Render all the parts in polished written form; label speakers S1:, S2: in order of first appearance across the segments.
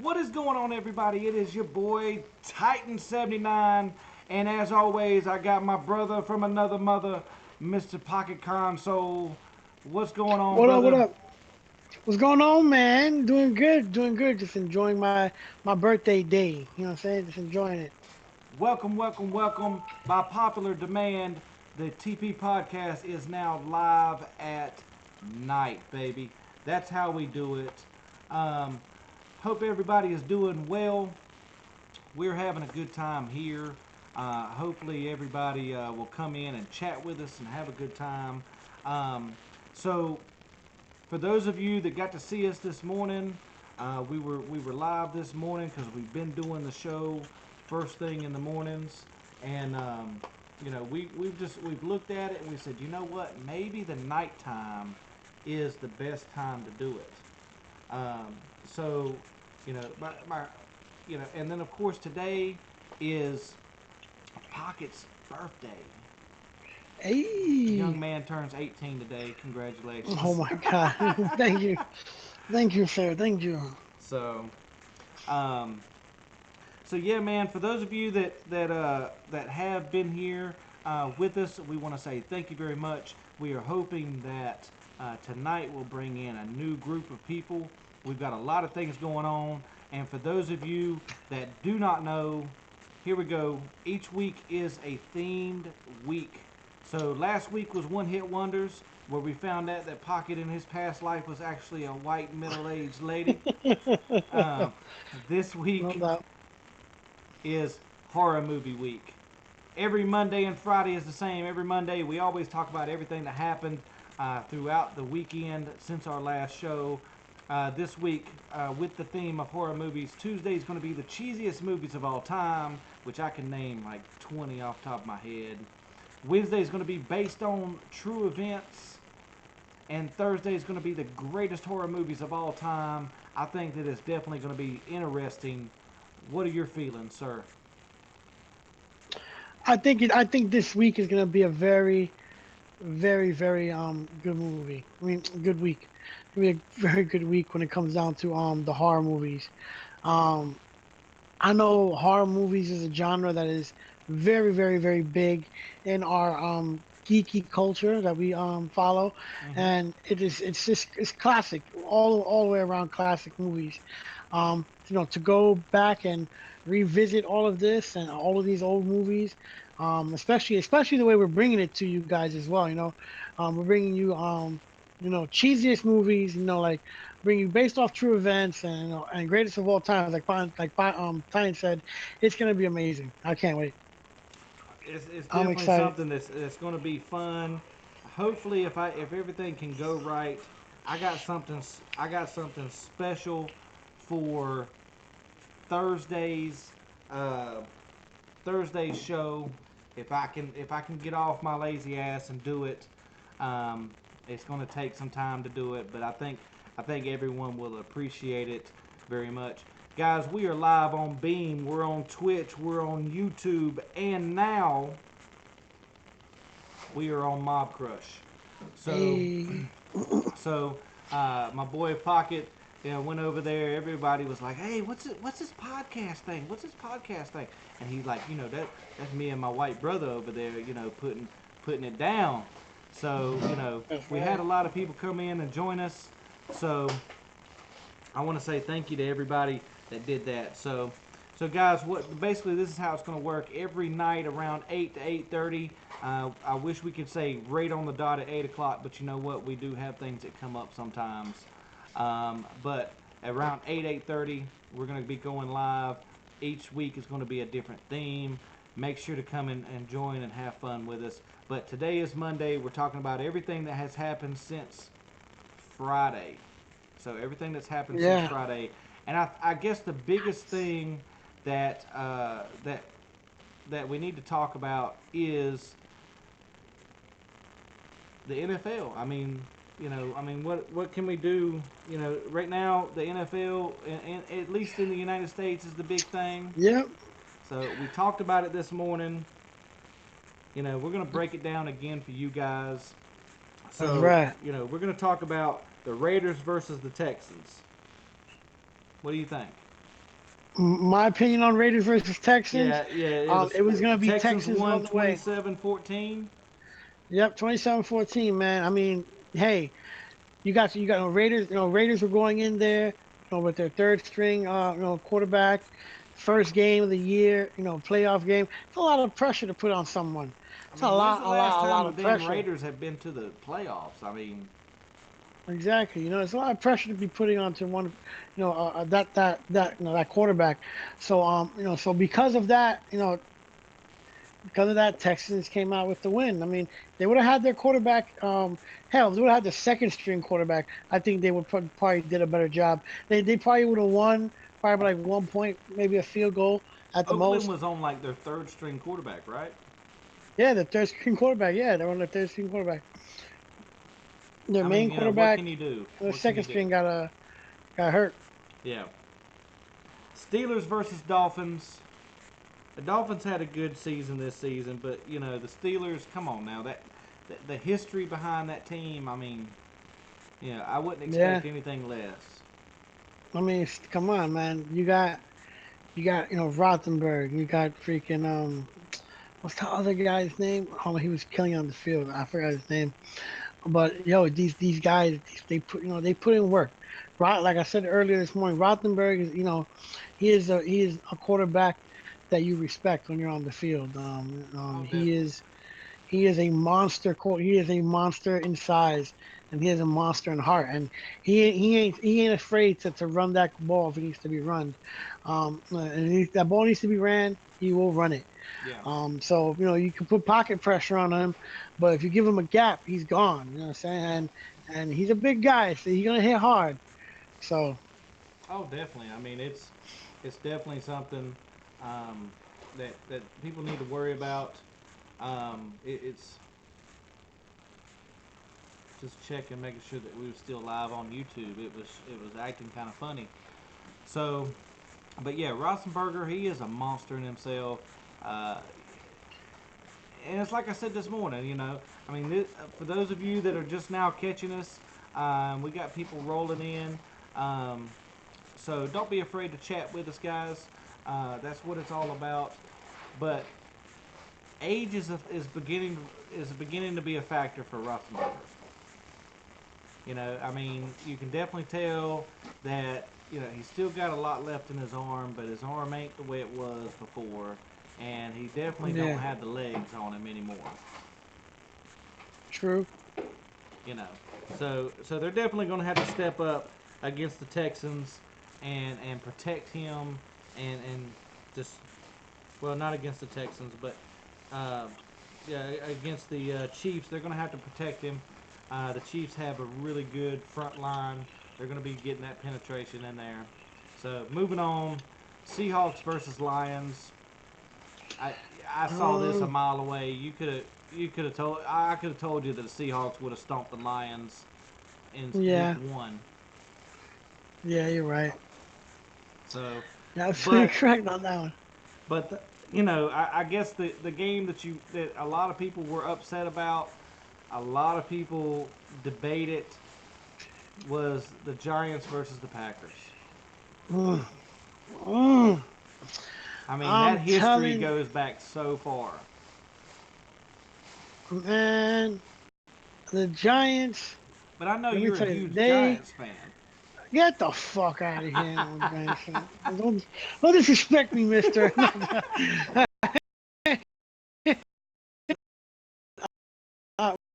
S1: What is going on, everybody? It is your boy Titan79, and as always, I got my brother from another mother, Mr. Pocket Console. What's going on,
S2: What up? What
S1: brother?
S2: up? What's going on, man? Doing good, doing good. Just enjoying my birthday day. You know what I'm saying? Just enjoying it.
S1: Welcome, welcome, welcome. By popular demand, the TP podcast is now live at night, baby. That's how we do it. Um, Hope everybody is doing well. We're having a good time here. Hopefully, everybody will come in and chat with us and have a good time. Um, so, for those of you that got to see us this morning, we were live this morning because we've been doing the show first thing in the mornings, and we've looked at it and we said, you know what, maybe the nighttime is the best time to do it. So, and then of course today is Pocket's birthday. Young
S2: Hey.
S1: man turns 18 today.
S2: Oh
S1: Congratulations.
S2: my God. Thank you, sir. Thank you.
S1: So, um, so yeah, man. For those of you that have been here with us, we want to say thank you very much. We are hoping that tonight will bring in a new group of people. We've got a lot of things going on, and for those of you that do not know, here we go. Each week is a themed week. So last week was One Hit Wonders, where we found out that Pocket in his past life was actually a white middle-aged lady. Uh, this
S2: No
S1: week
S2: doubt.
S1: is horror movie week. Every Monday and Friday is the same. Every Monday, we always talk about everything that happened throughout the weekend since our last show. This week, with the theme of horror movies, Tuesday is going to be the cheesiest movies of all time, which I can name like 20 off the top of my head. Wednesday is going to be based on true events, and Thursday is going to be the greatest horror movies of all time. I think that it's definitely going to be interesting. What are your feelings, sir?
S2: I think this week is gonna be a very good movie. I mean, good week. It's gonna be a very good week when it comes down to the horror movies. Um, I know horror movies is a genre that is very big in our geeky culture that we follow,
S1: Mm-hmm.
S2: and it's classic, all the way around classic movies. To go back and revisit all of this and all of these old movies, especially the way we're bringing it to you guys as well. We're bringing you cheesiest movies. Like bring you based off true events and greatest of all times. Tyne said, it's gonna be amazing. I can't wait.
S1: It's
S2: I'm
S1: definitely
S2: excited.
S1: something that's going to be fun. Hopefully, if everything can go right, I got something special for Thursday's uh, Thursday's show. If I can get off my lazy ass and do it, um, it's going to take some time to do it, but I think everyone will appreciate it very much. Guys, we are live on Beam, we're on Twitch, we're on YouTube, and now we are on Mob Crush. So,
S2: Hey,
S1: so my boy Pocket, went over there. Everybody was like, "Hey, what's this podcast thing? What's this podcast thing?" And he's like, that's me and my white brother over there, putting it down. So,
S2: that's
S1: we had
S2: right.
S1: a lot of people come in and join us. So I want to say thank you to everybody that did that. So guys, what basically this is how it's going to work. Every night around 8 to 8:30. I wish we could say right on the dot at 8 o'clock, but you know what? We do have things that come up sometimes. But around 8:30, we're going to be going live. Each week is going to be a different theme. Make sure to come in and join and have fun with us. But today is Monday. We're talking about everything that has happened since Friday. So everything that's happened since
S2: Yeah.
S1: Friday, and I guess the biggest thing that that we need to talk about is the NFL. What can we do? Right now the NFL, at least in the United States, is the big thing.
S2: Yep.
S1: So we talked about it this morning. We're gonna break it down again for you guys.
S2: That's
S1: So
S2: right.
S1: we're gonna talk about the Raiders versus the Texans. What do you think?
S2: My opinion on Raiders versus Texans,
S1: Yeah, yeah. It was
S2: it was gonna be
S1: Texans
S2: Texans all
S1: won
S2: the way.
S1: 27-14.
S2: Yep, 27-14, man. I mean, hey, you got Raiders. Raiders were going in there, with their third string, quarterback, first game of the year, playoff game. It's a lot of pressure to put on someone.
S1: I
S2: It's a
S1: mean, when's
S2: lot,
S1: the
S2: a
S1: last
S2: lot, a
S1: time
S2: lot
S1: the
S2: of
S1: damn
S2: pressure.
S1: Raiders have been to the playoffs? I mean,
S2: Exactly. It's a lot of pressure to be putting onto one, that quarterback. So so because of that, Texans came out with the win. I mean, they would have had their quarterback. Hell, they would have had the second string quarterback. I think they would probably did a better job. They probably would have won probably by like 1 point, maybe a field goal at the
S1: Oakland
S2: most.
S1: was on like their third string quarterback, right?
S2: Yeah, the third string quarterback. Yeah, they're on the third string quarterback. Their
S1: I mean,
S2: main
S1: what
S2: quarterback,
S1: can you do?
S2: the
S1: What can
S2: second
S1: you do?
S2: string got hurt.
S1: Yeah. Steelers versus Dolphins. The Dolphins had a good season this season, but the Steelers. Come on now, the history behind that team. I mean, I wouldn't
S2: Yeah,
S1: expect anything less.
S2: I mean, come on, man. You got Rothenberg. You got freaking what's the other guy's name? Oh, he was killing on the field. I forgot his name. But these guys, they put in work. Like I said earlier this morning, Rothenberg is he is a quarterback that you respect when you're on the field.
S1: Oh,
S2: He
S1: definitely.
S2: is he is a monster. He is a monster in size, and he is a monster in heart. And he ain't afraid to run that ball if it needs to be run. And if that ball needs to be ran, he will run it.
S1: Yeah.
S2: So you can put pocket pressure on him, but if you give him a gap, he's gone. You know what I'm saying? And he's a big guy, so he's gonna hit hard. So
S1: Oh, definitely. I mean, it's definitely something um, that people need to worry about. It's just checking, making sure that we were still live on YouTube. It was acting kind of funny. So, but yeah, Rosenberger, he is a monster in himself. Uh, and it's like I said this morning, I mean, for those of you that are just now catching us, we got people rolling in. Um, so don't be afraid to chat with us, guys. That's what it's all about. But age is beginning to be a factor for Roethlisberger. I mean, you can definitely tell that he's still got a lot left in his arm, but his arm ain't the way it was before, and he definitely don't
S2: yeah,
S1: have the legs on him anymore.
S2: true.
S1: You know, so they're definitely going to have to step up against the Texans and protect him and just not against the Texans, but uh, yeah, against the Chiefs. They're going to have to protect him. The Chiefs have a really good front line. They're going to be getting that penetration in there. So moving on, Seahawks versus Lions. I I saw this a
S2: Um,
S1: mile away. You could have told I could have told you that the Seahawks would have stomped the Lions in week
S2: yeah,
S1: one.
S2: yeah, you're right.
S1: So,
S2: You're absolutely
S1: but
S2: correct on that one.
S1: I guess the game that a lot of people were upset about, a lot of people debate it, was the Giants versus the Packers.
S2: Mm, mm,
S1: I mean, that
S2: I'm
S1: history
S2: telling
S1: goes back so far.
S2: man, the Giants.
S1: But I know
S2: Let me
S1: you're a
S2: tell you,
S1: huge
S2: they
S1: Giants fan.
S2: get the fuck out of here, no Giants fan. Don't disrespect me, Mister.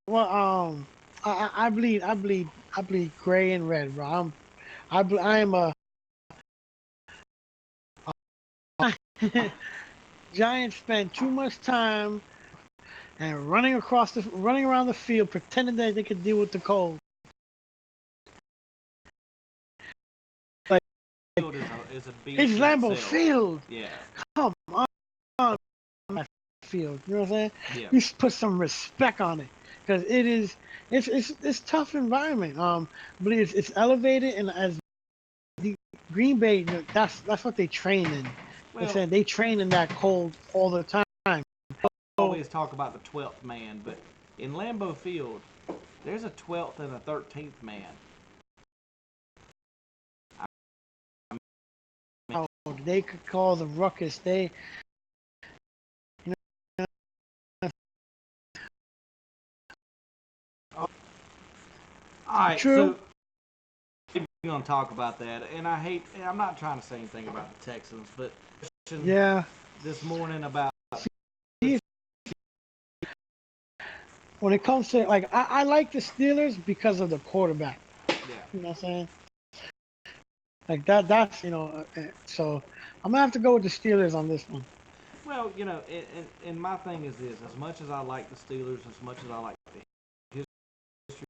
S2: Well, I bleed gray and red, bro. I am a Giants spend too much time and running around the field, pretending that they could deal with the cold. Like
S1: Field is a
S2: it's
S1: beast in
S2: Lambeau
S1: itself.
S2: Field.
S1: Yeah,
S2: Come on, that field. You know what I'm saying?
S1: yeah.
S2: You put some respect on it because it's tough environment. But it's elevated and as Green Bay, that's what they train in. They're
S1: Well,
S2: saying they train in that cold all the time. So
S1: always talk about the 12th man, but in Lambeau Field, there's a 12th and a 13th man.
S2: oh, they could cause a ruckus. They, you know,
S1: All right,
S2: true.
S1: so we're gonna talk about that, and I'm not trying to say anything about the Texans, but
S2: Yeah.
S1: this morning about
S2: See, when it comes to like, I like the Steelers because of the quarterback.
S1: yeah.
S2: You know what I'm saying? Like that's so I'm gonna have to go with the Steelers on this one.
S1: Well, and my thing is this: as much as I like the Steelers, as much as I like the history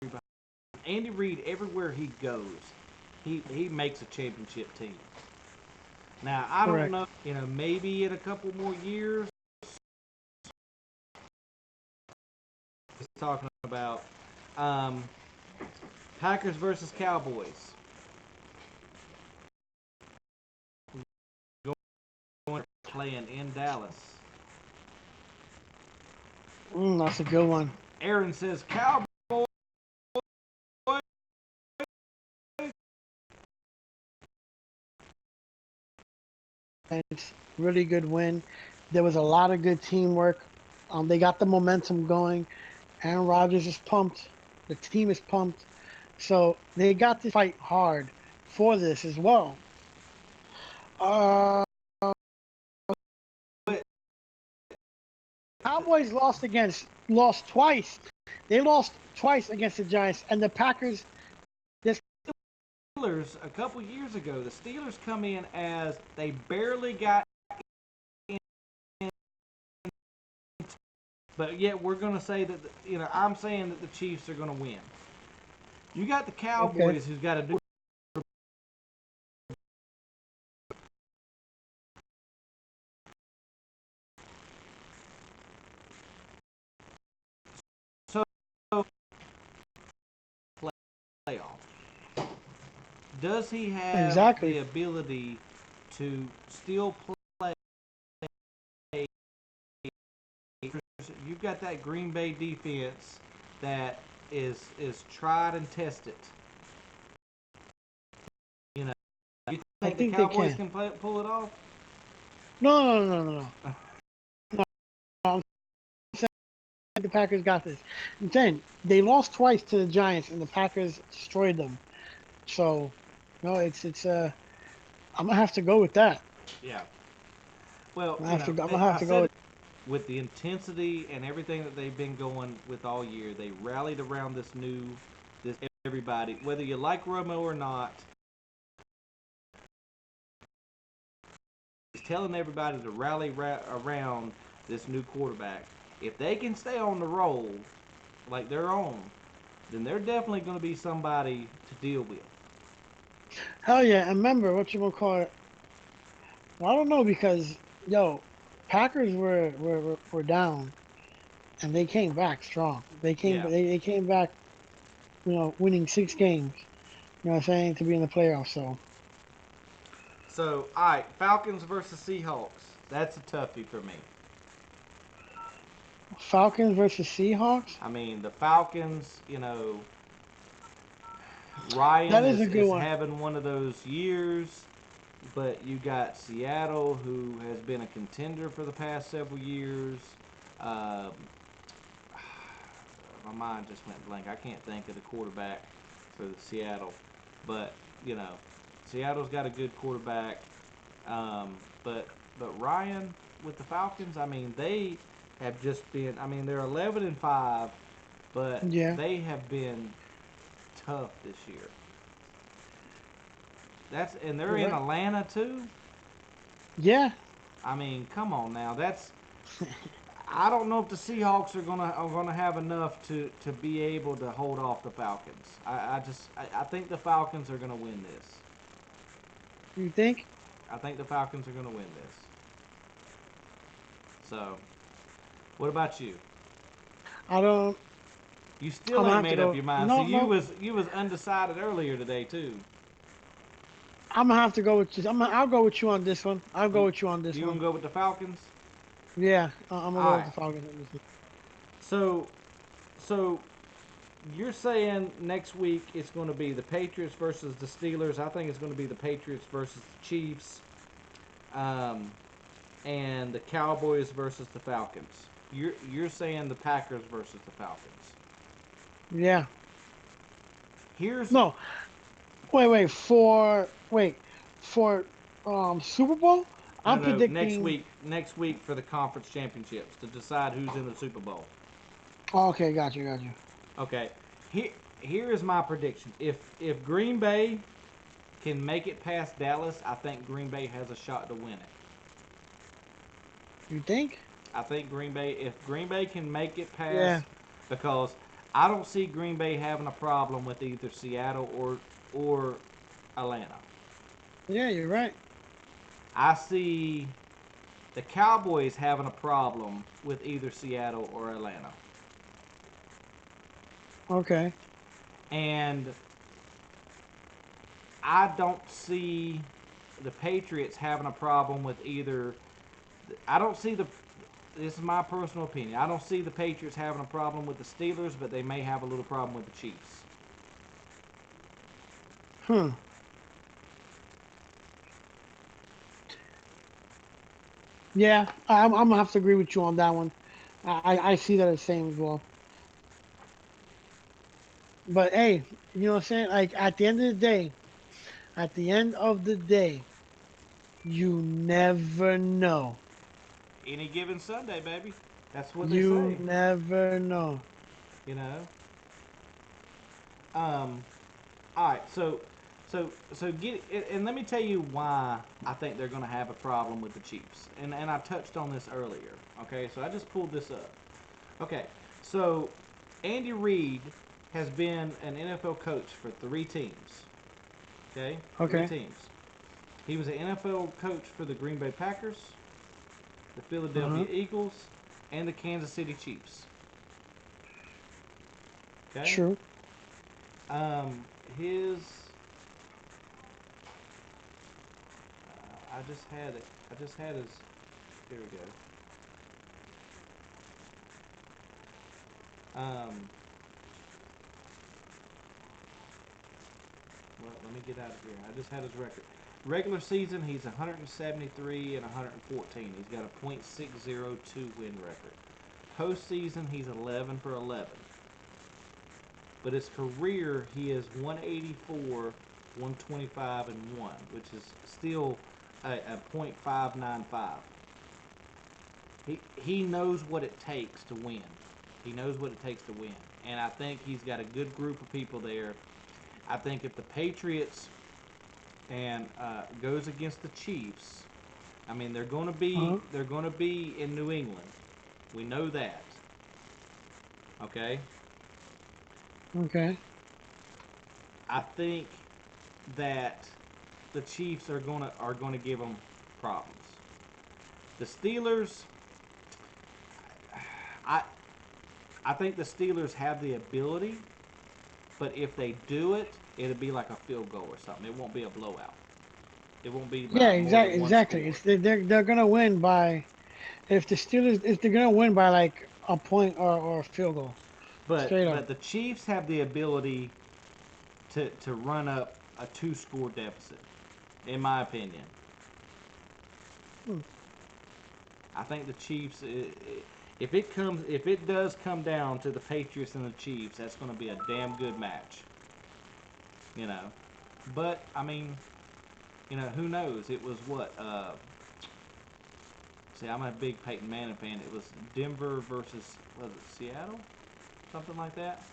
S1: behind Andy Reid, everywhere he goes, he makes a championship team. Now I don't
S2: Correct.
S1: know, maybe in a couple more years, he's talking about um, Packers versus Cowboys. Going playing in Dallas.
S2: That's a good one.
S1: Aaron says Cowboys.
S2: It's really good win. There was a lot of good teamwork. They got the momentum going. Aaron Rodgers is pumped. The team is pumped. So they got to fight hard for this as well. Uh, Cowboys lost twice. They lost twice against the Giants and the Packers. This
S1: Steelers a couple years ago, the Steelers come in as they barely got in, but yet we're going to say that I'm saying that the Chiefs are going to win. You got the
S2: okay.
S1: Cowboys who's got to do so playoff. Does he have
S2: Exactly.
S1: the ability to still play? You've got that Green Bay defense that is tried and tested. You know, you
S2: I
S1: think the
S2: think they
S1: Cowboys
S2: can.
S1: can pull it off?
S2: No, no, no, no, no, no. I'm saying the Packers got this. And then they lost twice to the Giants, and the Packers destroyed them. So, no, it's. I'm gonna have to go with that.
S1: Yeah. Well,
S2: I'm gonna have
S1: I
S2: to go
S1: said
S2: with.
S1: it, with the intensity and everything that they've been going with all year, they rallied around this everybody. Whether you like Romo or not, he's telling everybody to rally around this new quarterback. If they can stay on the roll like they're on, then they're definitely going to be somebody to deal with.
S2: Hell yeah! And remember what you gonna call it? Well, I don't know because Packers were down and they came back strong.
S1: Yeah.
S2: They came back, winning 6 games. You know what I'm saying, to be in the playoffs. So
S1: So, all right, Falcons versus Seahawks. That's a toughie for me.
S2: Falcons versus Seahawks.
S1: I mean, the Falcons, Ryan
S2: That is a good
S1: is
S2: one.
S1: having one of those years, but you got Seattle, who has been a contender for the past several years. Um, my mind just went blank. I can't think of the quarterback for the Seattle, but you know, Seattle's got a good quarterback. Um, but Ryan with the Falcons, I mean, they have just been. I mean, they're 11-5, but
S2: Yeah,
S1: they have been tough this year. And they're in
S2: correct.
S1: Atlanta too.
S2: Yeah,
S1: I mean, come on now. I don't know if the Seahawks are gonna have enough to be able to hold off the Falcons. I think the Falcons are gonna win this.
S2: you think?
S1: I think the Falcons are gonna win this. So, what about you?
S2: I don't.
S1: You
S2: I'm
S1: still
S2: gonna
S1: ain't
S2: have to
S1: made up
S2: go.
S1: your mind. So
S2: No,
S1: you
S2: no.
S1: was you was undecided earlier today too.
S2: I'm gonna have to go with you. I'll go with you on this one. I'll go
S1: You
S2: with you on this
S1: you
S2: one.
S1: gonna go with the Falcons?
S2: Yeah, I'm gonna
S1: All
S2: go with
S1: right.
S2: the Falcons on this one.
S1: So you're saying next week it's going to be the Patriots versus the Steelers. I think it's going to be the Patriots versus the Chiefs. um, and the Cowboys versus the Falcons. You're saying the Packers versus the Falcons.
S2: Yeah.
S1: Here's
S2: No. Wait for Super Bowl.
S1: no
S2: I'm
S1: no next
S2: predicting.
S1: week next week for the conference championships to decide who's in the Super Bowl.
S2: Oh, okay, got you.
S1: Okay, here here is my prediction. If Green Bay can make it past Dallas, I think Green Bay has a shot to win it.
S2: You think?
S1: I think Green Bay, if Green Bay can make it
S2: Yeah.
S1: past, because I don't see Green Bay having a problem with either Seattle or Atlanta.
S2: Yeah, you're right.
S1: I see the Cowboys having a problem with either Seattle or Atlanta,
S2: Okay.
S1: and I don't see the Patriots having a problem with either. I don't see the. This is my personal opinion. I don't see the Patriots having a problem with the Steelers, but they may have a little problem with the Chiefs.
S2: Hmm. Yeah, I'm gonna have to agree with you on that one. I see that as same as well. But hey, you know what I'm saying? Like at the end of the day, you never know.
S1: Any given Sunday, baby. That's what they
S2: You
S1: say.
S2: never know.
S1: You know. Um. All right. So get and let me tell you why I think they're going to have a problem with the Chiefs. And I touched on this earlier. Okay. So I just pulled this up. Okay. So Andy Reid has been an NFL coach for 3 teams. Okay. Three
S2: Okay.
S1: teams. He was an NFL coach for the Green Bay Packers, the
S2: Uh huh.
S1: Philadelphia Eagles, and the Kansas City Chiefs. Okay.
S2: True.
S1: Um, his. I just had it. I just had his. Here we go. Um, well, let me get out of here. I just had his record. Regular season, he's 173 and 114. He's got a .602 win record. Postseason, he's 11 for 11. But his career, he is 184, 125, and 1, which is still a .595. He knows what it takes to win. He knows what it takes to win. And I think he's got a good group of people there. I think if the Patriots and goes against the Chiefs, I mean
S2: Uh huh.
S1: they're going to be in New England. We know that. Okay?
S2: Okay.
S1: I think that the Chiefs are gonna give them problems. The Steelers, I I think the Steelers have the ability, but if they do it, it'll be like a field goal or something. It won't be a blowout. It won't be
S2: Yeah,
S1: by more than one
S2: exactly.
S1: score.
S2: It's they're gonna win by if they're gonna win by like a point or a field goal, straight up.
S1: But the Chiefs have the ability to run up a two-score deficit, in my opinion.
S2: Hmm.
S1: I think the Chiefs. If it does come down to the Patriots and the Chiefs, that's going to be a damn good match. You know, but I mean, who knows? It was what? See, I'm a big Peyton Manning fan. It was Denver versus was it Seattle, something like that.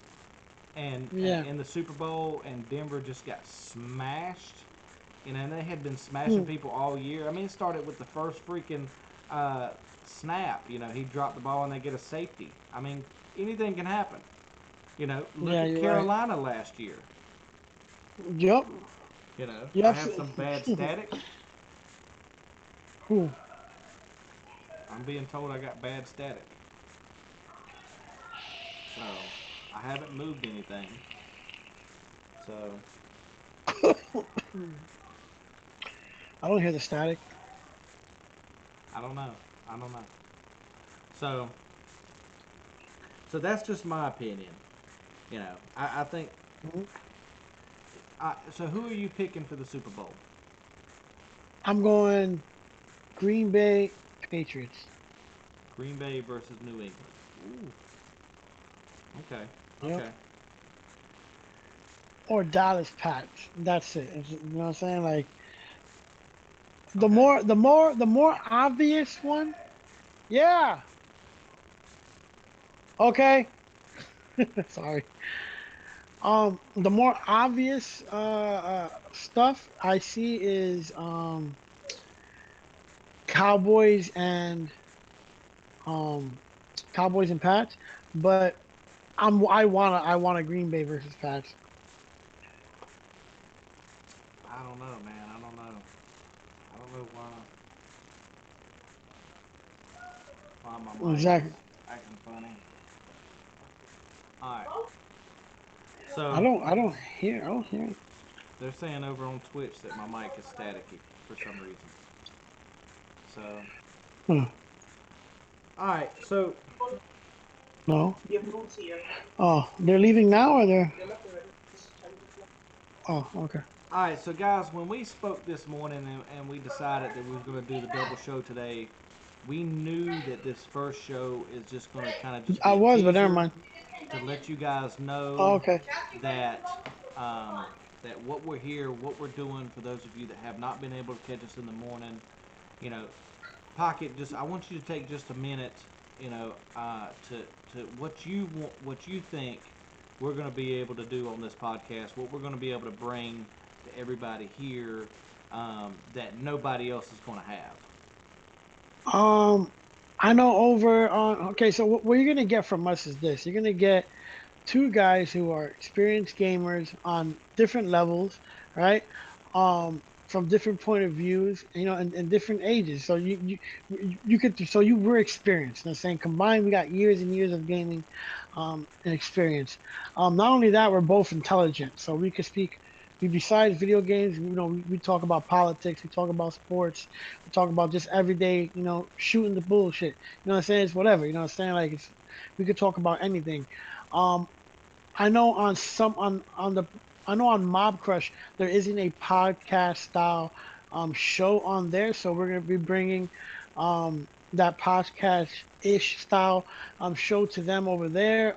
S1: And
S2: Yeah.
S1: in the Super Bowl, and Denver just got smashed. And they had been smashing
S2: Hmm.
S1: people all year. I mean, it started with the first freaking uh, snap. He dropped the ball and they get a safety. I mean, anything can happen. Look
S2: Yeah,
S1: at
S2: you're right.
S1: Carolina last year.
S2: Yep.
S1: I
S2: Yep.
S1: have some bad static.
S2: Who?
S1: I'm being told I got bad static. So I haven't moved anything. So
S2: I don't hear the static.
S1: I don't know. I don't know. So that's just my opinion. I think.
S2: Mhm.
S1: So who are you picking for the Super Bowl?
S2: I'm going. Green Bay Patriots.
S1: Green Bay versus New England. Ooh. Okay.
S2: Yep.
S1: Okay.
S2: Or Dallas Pats. That's it. You know what I'm saying? Like
S1: Okay.
S2: the more obvious one. Yeah. Okay. Sorry. The more obvious stuff I see is Cowboys and um Cowboys and Pats, but I want a Green Bay versus Pats.
S1: I don't know, man. I don't know. I don't know why my mic is
S2: Exactly.
S1: acting funny. All right. So
S2: I don't hear it.
S1: they're saying over on Twitch that my mic is staticky for some reason. So,
S2: Hmm.
S1: all right. So,
S2: No. Oh, they're leaving now or they're oh, okay.
S1: all right. So, guys, when we spoke this morning and we decided that we were going to do the double show today, we knew that this first show is just going to kind of just
S2: I
S1: be a
S2: was, but never
S1: teaser
S2: mind.
S1: to let you guys
S2: Oh,
S1: know
S2: okay.
S1: that that what we're here, what we're doing. For those of you that have not been able to catch us in the morning, you know, Pocket. Just I want you to take just a minute, to what you want, what you think we're going to be able to do on this podcast, what we're going to be able to bring to everybody here that nobody else is going to have.
S2: Um, I know over on okay. So what you're gonna get from us is this: you're gonna get two guys who are experienced gamers on different levels, right? From different point of views, and different ages. So you could so you were experienced. I'm saying combined, we got years and years of gaming, and experience. Not only that, we're both intelligent, so we could speak. We besides video games, we talk about politics, we talk about sports, we talk about just everyday, shooting the bullshit. You know what I'm saying? It's whatever. You know what I'm saying? Like we could talk about anything. Um, I know I know on Mob Crush there isn't a podcast style show on there, so we're gonna be bringing that podcast ish style show to them over there.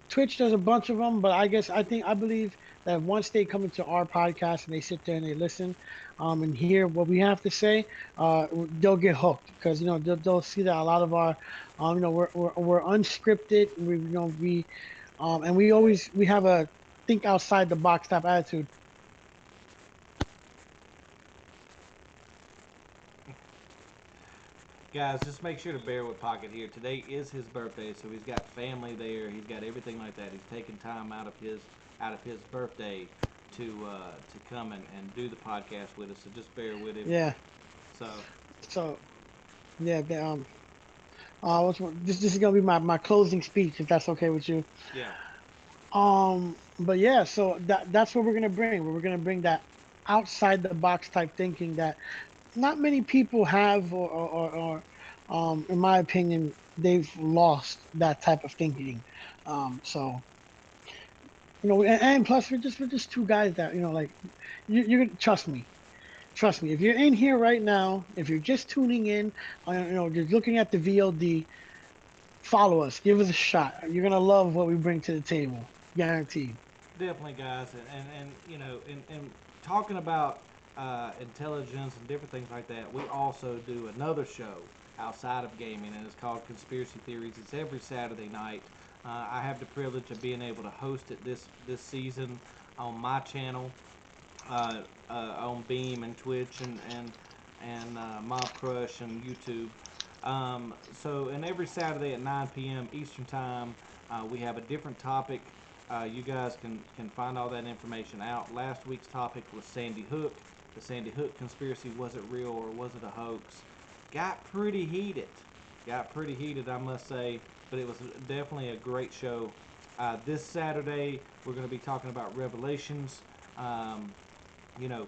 S2: Twitch does a bunch of them, but I believe that once they come into our podcast and they sit there and they listen and hear what we have to say, they'll get hooked because they'll see that a lot of our we're unscripted. And we have a think outside the box type attitude.
S1: Guys, just make sure to bear with Pocket here. Today is his birthday, so he's got family there. He's got everything like that. He's taking time out of his birthday to come and do the podcast with us. So just bear with him.
S2: Yeah.
S1: So
S2: So yeah, this is gonna be my closing speech if that's okay with you.
S1: yeah,
S2: But yeah, so that's what we're gonna bring. We're gonna bring that outside the box type thinking that not many people have, or in my opinion, they've lost that type of thinking. So and plus we're just two guys that like you're gonna trust me. If you're in here right now, if you're just tuning in, just looking at the VOD, follow us, give us a shot. You're gonna love what we bring to the table, guaranteed.
S1: definitely, guys, and and talking about intelligence and different things like that. We also do another show outside of gaming, and it's called Conspiracy Theories. It's every Saturday night. I have the privilege of being able to host it this season on my channel, on Beam and Twitch and Mob Crush and YouTube. And every Saturday at 9 p.m. Eastern Time, we have a different topic. You guys can find all that information out. Last week's topic was Sandy Hook. The Sandy Hook conspiracy, was it real or was it a hoax? Got pretty heated. Got pretty heated, I must say, but it was definitely a great show. This Saturday, we're going to be talking about Revelations. Um, you know,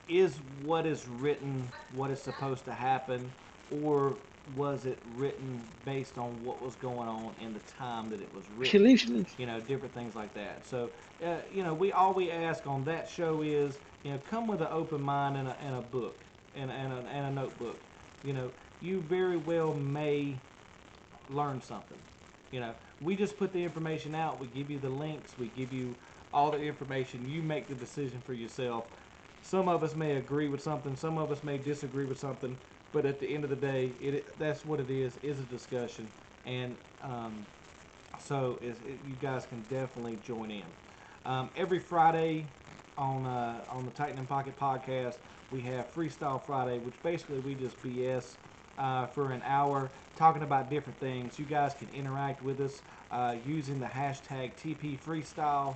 S1: is what is written what is supposed to happen, or was it written based on what was going on in the time that it was
S2: She
S1: written?
S2: leaves. She leaves.
S1: Different things like that. So, we ask on that show is, come with an open mind and a book. and a notebook. You know, you very well may learn something. You know, we just put the information out. We give you the links. We give you all the information. You make the decision for yourself. Some of us may agree with something. Some of us may disagree with something. But at the end of the day, that's what it is a discussion. And you guys can definitely join in. Every Friday on the Titan and Pocket podcast, we have Freestyle Friday, which basically we just BS for an hour talking about different things. You guys can interact with us using the hashtag TP Freestyle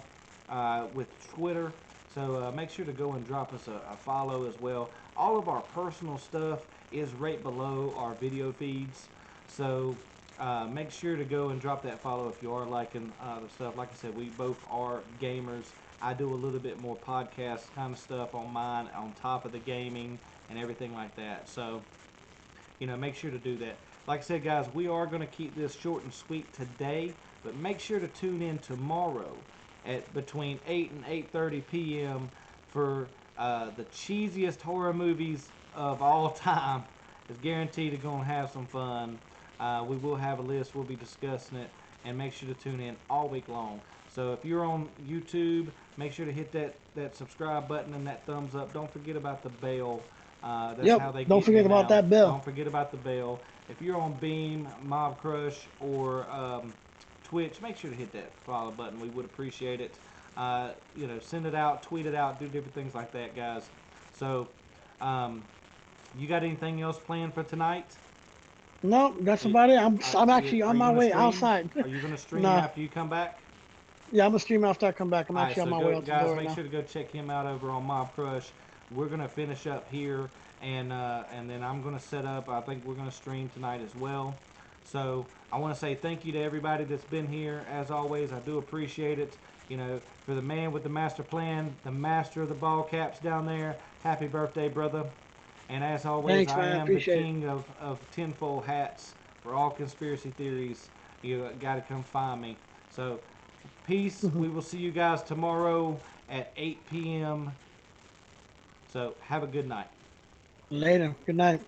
S1: with Twitter. So make sure to go and drop us a follow as well. All of our personal stuff is right below our video feeds. So make sure to go and drop that follow if you are liking the stuff. Like I said, we both are gamers. I do a little bit more podcast kind of stuff on mine on top of the gaming and everything like that. So, you know, make sure to do that. Like I said, guys, we are going to keep this short and sweet today, but make sure to tune in tomorrow at between 8 and 8:30 p.m. for the cheesiest horror movies of all time. It's guaranteed to go and have some fun. We will have a list. We'll be discussing it, and make sure to tune in all week long. So if you're on YouTube, make sure to hit that subscribe button and that thumbs up. Don't forget about the bell. That's how they
S2: Don't
S1: get
S2: forget
S1: me
S2: about
S1: now.
S2: that bell.
S1: Don't forget about the bell. If you're on Beam, Mob Crush, or Twitch, make sure to hit that follow button. We would appreciate it. You know, send it out, tweet it out, do different things like that, guys. So, you got anything else planned for tonight?
S2: No, that's about it. I'm actually
S1: Are
S2: on
S1: you
S2: my
S1: gonna
S2: way
S1: stream?
S2: outside.
S1: Are you going to stream
S2: Nah,
S1: after you come back?
S2: yeah, I'm gonna stream after I come back. I'm
S1: All right,
S2: actually on
S1: so
S2: my
S1: go,
S2: way out the
S1: guys,
S2: door right
S1: make
S2: now.
S1: sure to go check him out over on Mob Crush. We're going to finish up here, and then I'm going to set up. I think we're going to stream tonight as well. So I want to say thank you to everybody that's been here. As always, I do appreciate it. You know, for the man with the master plan, the master of the ball caps down there, happy birthday, brother. And as always,
S2: Thanks,
S1: I
S2: man. I
S1: am the
S2: appreciate it.
S1: king of tinfoil hats for all conspiracy theories. You got to come find me. So, peace. We will see you guys tomorrow at 8 p.m. So, have a good night.
S2: Later. Good night.